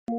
Hey,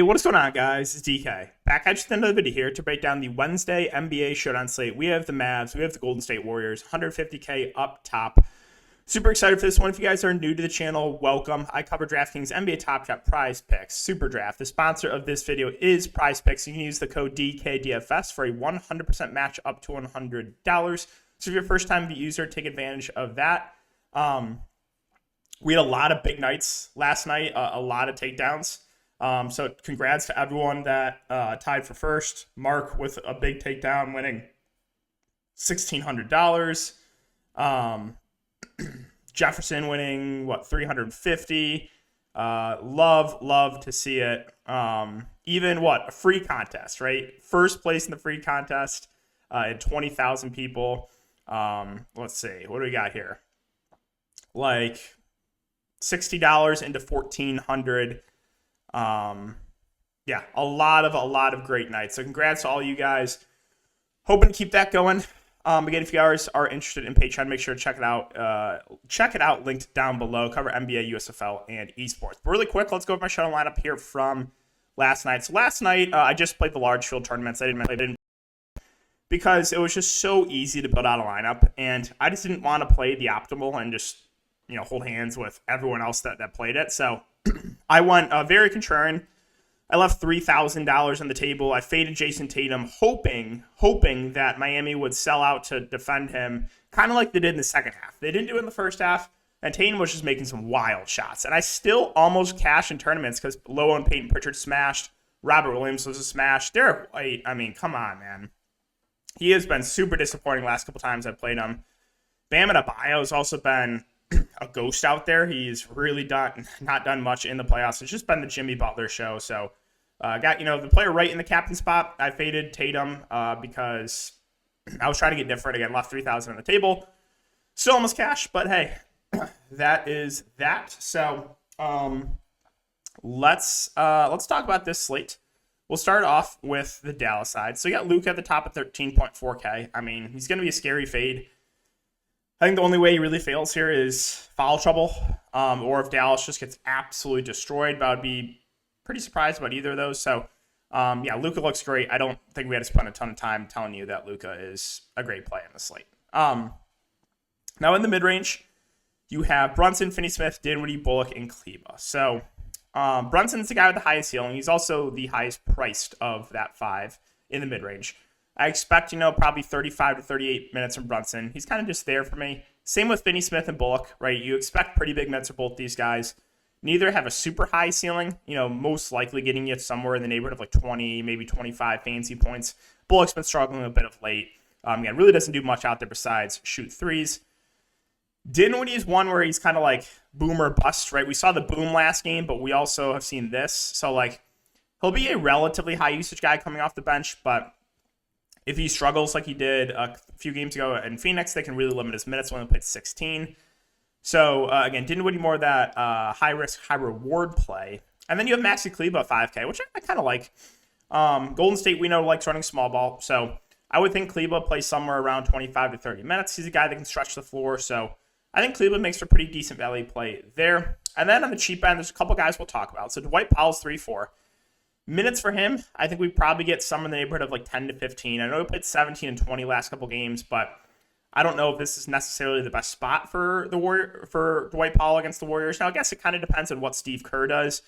what is going on, guys? It's DK. Back at you at the end of the video here to break down the Wednesday NBA Showdown slate. We have the Mavs, we have the Golden State Warriors, 150K up top. Super excited for this one. If you guys are new to the channel, welcome. I cover Draftkings, NBA Top Shot, Prize Picks, Super Draft. The sponsor of this video is Prize Picks. You can use the code DKDFS for a 100% match up to $100. So if you're a first-time user, take advantage of that. We had a lot of big nights last night, a lot of takedowns. So congrats to everyone that tied for first. Mark with a big takedown, winning $1,600. Jefferson winning $350. Love to see it. Even a free contest, right? First place in the free contest at 20,000 people. Let's see, what do we got here? Like $60 into $1,400. Yeah, a lot of great nights. So congrats to all you guys. Hoping to keep that going. Again, if you guys are interested in Patreon, make sure to check it out. Check it out, linked down below. Cover NBA, USFL, and esports. But really quick, let's go over my showdown lineup here from last night. So last night, I just played the large field tournaments. I didn't because it was just so easy to build out a lineup, and I just didn't want to play the optimal and just hold hands with everyone else that played it. So I went very contrarian. I left $3,000 on the table. I faded Jason Tatum, hoping that Miami would sell out to defend him, kind of like they did in the second half. They didn't do it in the first half, and Tatum was just making some wild shots. And I still almost cashed in tournaments because Low and Peyton Pritchard smashed. Robert Williams was a smash. Derek White, I mean, come on, man. He has been super disappointing last couple times I've played him. Bam Adebayo has also been a ghost out there. He's really not done much in the playoffs. It's just been the Jimmy Butler show. So got the player right in the captain spot. I faded Tatum because I was trying to get different. Again, left $3,000 on the table. Still almost cash, but hey, that is that. So let's talk about this slate. We'll start off with the Dallas side. So you got Luka at the top at 13.4K. I mean, he's going to be a scary fade. I think the only way he really fails here is foul trouble, or if Dallas just gets absolutely destroyed. But I would be pretty surprised about either of those. So, Luka looks great. I don't think we had to spend a ton of time telling you that Luka is a great play in the slate. Now in the mid-range, you have Brunson, Finney-Smith, Dinwiddie, Bullock, and Kleba. So Brunson's the guy with the highest ceiling. He's also the highest priced of that five in the mid-range. I expect, probably 35 to 38 minutes from Brunson. He's kind of just there for me. Same with Finney-Smith and Bullock, right? You expect pretty big minutes for both these guys. Neither have a super high ceiling, most likely getting you somewhere in the neighborhood of like 20, maybe 25 fancy points. Bullock's been struggling a bit of late. Again, really doesn't do much out there besides shoot threes. Dinwiddie is one where he's kind of like boom or bust, right? We saw the boom last game, but we also have seen this. So, he'll be a relatively high usage guy coming off the bench, but if he struggles like he did a few games ago in Phoenix, they can really limit his minutes when he played 16. So, again, Dinwiddie more that high-risk, high-reward play. And then you have Maxi Kleba at 5K, which I kind of like. Golden State, we know, likes running small ball. So I would think Kleba plays somewhere around 25 to 30 minutes. He's a guy that can stretch the floor. So I think Kleba makes for pretty decent value play there. And then on the cheap end, there's a couple guys we'll talk about. So Dwight Powell's 3-4. Minutes for him, I think we probably get some in the neighborhood of like 10 to 15. I know he played 17 and 20 last couple games, but I don't know if this is necessarily the best spot for Dwight Powell against the Warriors. Now, I guess it kind of depends on what Steve Kerr does.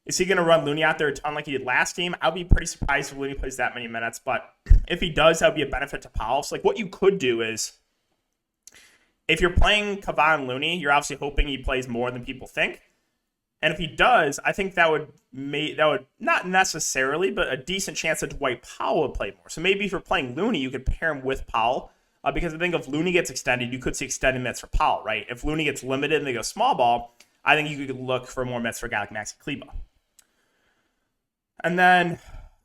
Is he going to run Looney out there a ton like he did last game? I'd be pretty surprised if Looney plays that many minutes, but if he does, that would be a benefit to Powell. So, what you could do is, if you're playing Kevon Looney, you're obviously hoping he plays more than people think. And if he does, I think that would not necessarily, but a decent chance that Dwight Powell would play more. So maybe if you're playing Looney, you could pair him with Powell, because I think if Looney gets extended, you could see extended minutes for Powell, right? If Looney gets limited and they go small ball, I think you could look for more minutes for a guy like Maxi Kleba. And then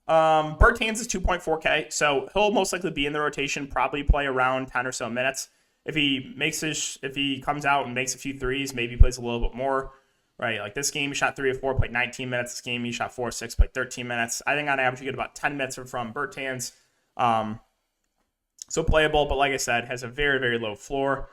Bertans is 2.4K, so he'll most likely be in the rotation, probably play around 10 or so minutes. If he comes out and makes a few threes, maybe plays a little bit more. right? Like this game, he shot 3 of 4, played 19 minutes. This game, he shot 4 of 6, played 13 minutes. I think on average, you get about 10 minutes from Bertans. So playable, but like I said, has a very, very low floor.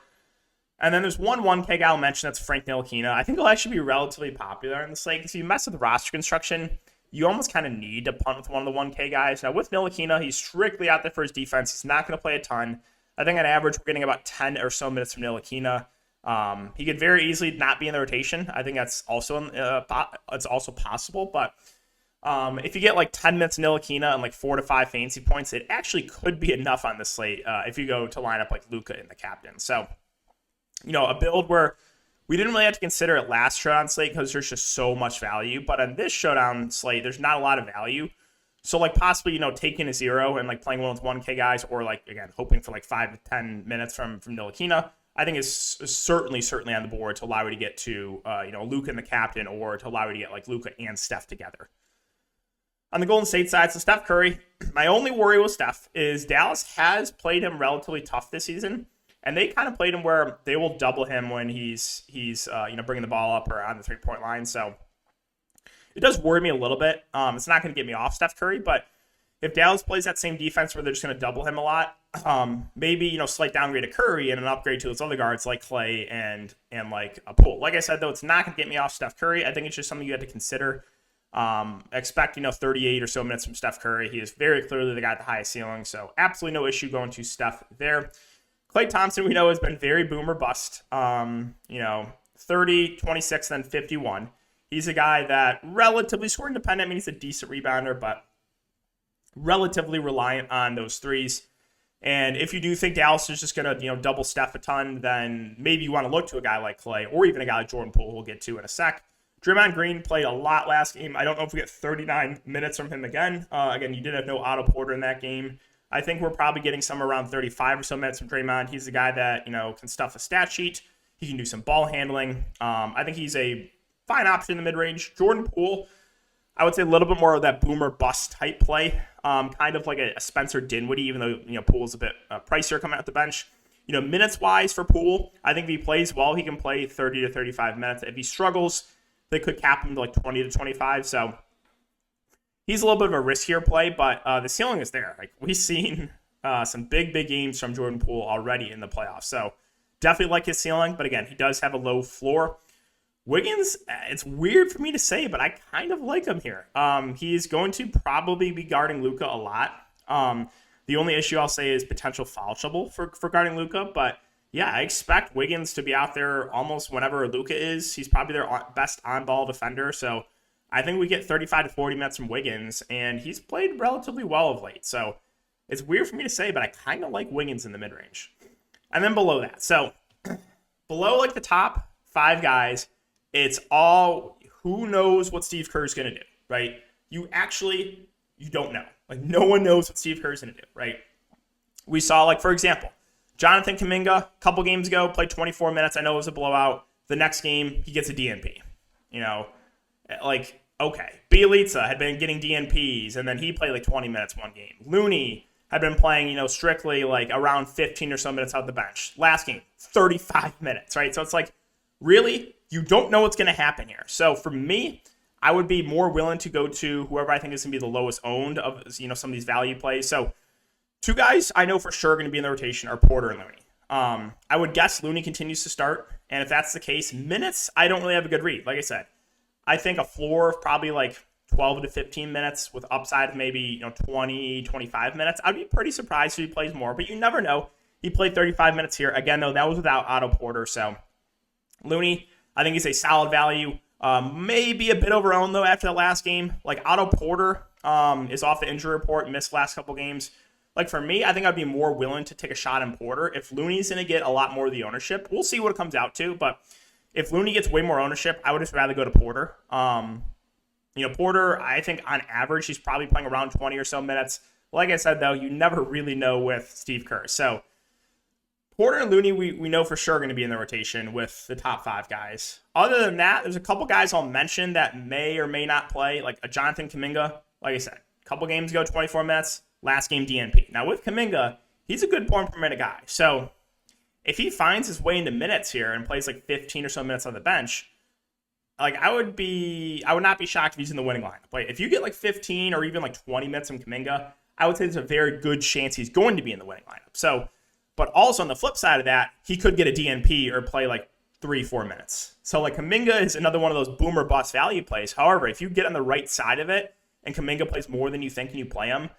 And then there's one 1K guy I'll mention, that's Frank Ntilikina. I think he'll actually be relatively popular in the slate because if you mess with roster construction, you almost kind of need to punt with one of the 1K guys. Now with Ntilikina, he's strictly out there for his defense. He's not going to play a ton. I think on average, we're getting about 10 or so minutes from Ntilikina. He could very easily not be in the rotation. I think that's also it's also possible. But if you get like 10 minutes Ntilikina and like 4 to 5 fantasy points, it actually could be enough on the slate if you go to line up like Luka in the captain. So, a build where we didn't really have to consider it last showdown slate because there's just so much value. But on this showdown slate, there's not a lot of value. So like possibly, taking a 0 and like playing one with 1K guys or like, again, hoping for like 5 to 10 minutes from Ntilikina, I think is certainly on the board to allow you to get to, Luka and the captain or to allow you to get like Luka and Steph together. On the Golden State side, so Steph Curry, my only worry with Steph is Dallas has played him relatively tough this season. And they kind of played him where they will double him when he's bringing the ball up or on the 3-point line. So it does worry me a little bit. It's not going to get me off Steph Curry, but if Dallas plays that same defense where they're just going to double him a lot, maybe slight downgrade to Curry and an upgrade to those other guards like Clay and like a Poole. Like I said, though, it's not going to get me off Steph Curry. I think it's just something you have to consider. Expect 38 or so minutes from Steph Curry. He is very clearly the guy at the highest ceiling, so absolutely no issue going to Steph there. Klay Thompson, we know, has been very boom or bust. 30, 26, then 51. He's a guy that relatively scoring dependent. I mean, he's a decent rebounder, but relatively reliant on those threes. And if you do think Dallas is just going to, double Steph a ton, then maybe you want to look to a guy like Klay or even a guy like Jordan Poole, who we'll get to in a sec. Draymond Green played a lot last game. I don't know if we get 39 minutes from him again. Again, you did have no Otto Porter in that game. I think we're probably getting somewhere around 35 or so minutes from Draymond. He's a guy that, can stuff a stat sheet. He can do some ball handling. I think he's a fine option in the mid-range. Jordan Poole, I would say a little bit more of that boomer bust type play. Kind of like a Spencer Dinwiddie, even though, Poole's a bit pricier coming out the bench. Minutes-wise for Poole, I think if he plays well, he can play 30 to 35 minutes. If he struggles, they could cap him to like 20 to 25. So he's a little bit of a riskier play, but the ceiling is there. Like we've seen some big games from Jordan Poole already in the playoffs. So definitely like his ceiling, but again, he does have a low floor. Wiggins, it's weird for me to say, but I kind of like him here. He's going to probably be guarding Luka a lot. The only issue I'll say is potential foul trouble for guarding Luka, but yeah, I expect Wiggins to be out there almost whenever Luka is. He's probably their best on-ball defender, so I think we get 35 to 40 minutes from Wiggins, and he's played relatively well of late. So it's weird for me to say, but I kind of like Wiggins in the mid-range. And then below that, so below like the top 5 guys, it's all who knows what Steve Kerr's going to do, right? You don't know. Like no one knows what Steve Kerr's going to do, right? We saw, like, for example, Jonathan Kuminga a couple games ago played 24 minutes. I know it was a blowout. The next game, he gets a DNP. Okay. Bielitsa had been getting DNPs, and then he played like 20 minutes one game. Looney had been playing, strictly like around 15 or so minutes out the bench. Last game, 35 minutes, right? So it's like, really, you don't know what's going to happen here. So for me, I would be more willing to go to whoever I think is going to be the lowest owned of, some of these value plays. So 2 guys I know for sure are going to be in the rotation are Porter and Looney. I would guess Looney continues to start, and if that's the case, minutes, I don't really have a good read. Like I said, I think a floor of probably like 12 to 15 minutes with upside of maybe 20, 25 minutes. I'd be pretty surprised if he plays more, but you never know. He played 35 minutes here. Again, though, that was without Otto Porter. So Looney, I think he's a solid value. Maybe a bit overowned, though, after the last game. Like Otto Porter is off the injury report, missed last couple games. Like for me, I think I'd be more willing to take a shot in Porter. If Looney's going to get a lot more of the ownership, we'll see what it comes out to. But if Looney gets way more ownership, I would just rather go to Porter. Porter, I think on average, he's probably playing around 20 or so minutes. Like I said, though, you never really know with Steve Kerr. So Porter and Looney, we know for sure are going to be in the rotation with the top 5 guys. Other than that, there's a couple guys I'll mention that may or may not play, like a Jonathan Kuminga. Like I said, a couple games ago, 24 minutes. Last game, DNP. Now, with Kuminga, he's a good point per minute guy. So if he finds his way into minutes here and plays like 15 or so minutes on the bench, like I would not be shocked if he's in the winning lineup. Like if you get like 15 or even like 20 minutes from Kuminga, I would say there's a very good chance he's going to be in the winning lineup. So, but also on the flip side of that, he could get a DNP or play like 3-4 minutes. So like Kuminga is another one of those boomer bust value plays. However, if you get on the right side of it and Kuminga plays more than you think and you play him,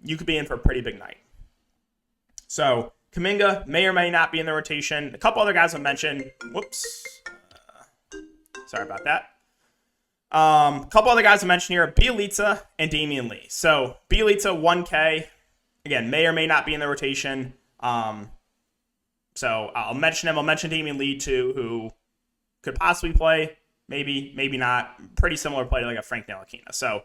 you could be in for a pretty big night. So Kuminga may or may not be in the rotation. A couple other guys I mentioned. Whoops. Sorry about that. A couple other guys I mentioned here, Bjelica and Damian Lee. So Bjelica, 1K. Again, may or may not be in the rotation. So I'll mention him. I'll mention Damian Lee too, who could possibly play. Maybe, maybe not. Pretty similar play to like a Frank Ntilikina. So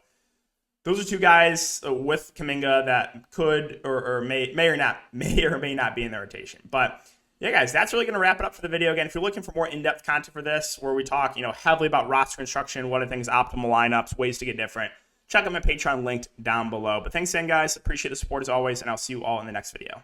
those are two guys with Kuminga that could or may or may not be in the rotation. But yeah, guys, that's really going to wrap it up for the video. Again, if you're looking for more in-depth content for this, where we talk, heavily about roster construction, what are things, optimal lineups, ways to get different, check out my Patreon linked down below. But thanks again, guys. Appreciate the support as always, and I'll see you all in the next video.